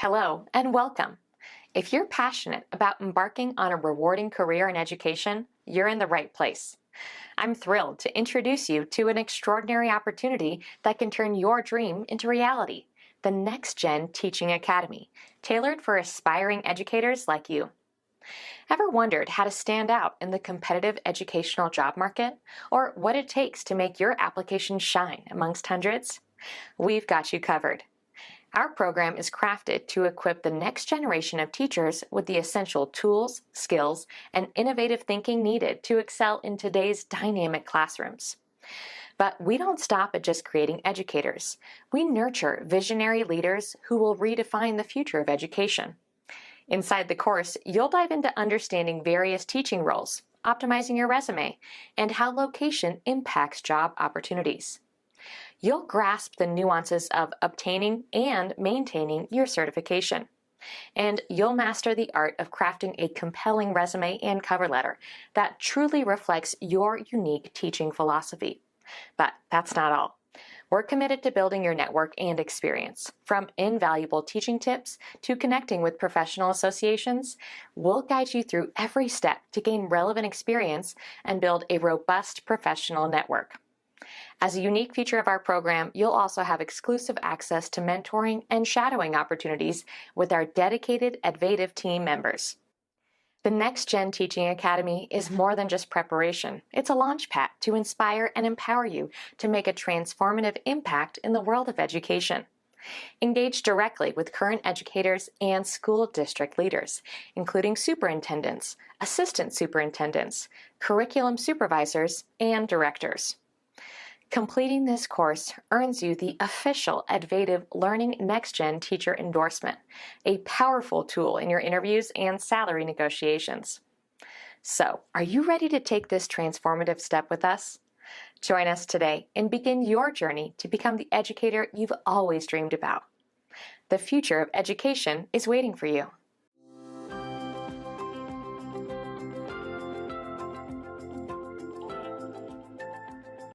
Hello and welcome. If you're passionate about embarking on a rewarding career in education, you're in the right place. I'm thrilled to introduce you to an extraordinary opportunity that can turn your dream into reality, the NextGen Teaching Academy, tailored for aspiring educators like you. Ever wondered how to stand out in the competitive educational job market, or what it takes to make your application shine amongst hundreds? We've got you covered. Our program is crafted to equip the next generation of teachers with the essential tools, skills, and innovative thinking needed to excel in today's dynamic classrooms. But we don't stop at just creating educators. We nurture visionary leaders who will redefine the future of education. Inside the course, you'll dive into understanding various teaching roles, optimizing your resume, and how location impacts job opportunities. You'll grasp the nuances of obtaining and maintaining your certification. And you'll master the art of crafting a compelling resume and cover letter that truly reflects your unique teaching philosophy. But that's not all. We're committed to building your network and experience. From invaluable teaching tips to connecting with professional associations, we'll guide you through every step to gain relevant experience and build a robust professional network. As a unique feature of our program, you'll also have exclusive access to mentoring and shadowing opportunities with our dedicated Advative team members. The NextGen Teaching Academy is more than just preparation. It's a launchpad to inspire and empower you to make a transformative impact in the world of education. Engage directly with current educators and school district leaders, including superintendents, assistant superintendents, curriculum supervisors, and directors. Completing this course earns you the official Advative Learning NextGen Teacher Endorsement, a powerful tool in your interviews and salary negotiations. So, are you ready to take this transformative step with us? Join us today and begin your journey to become the educator you've always dreamed about. The future of education is waiting for you.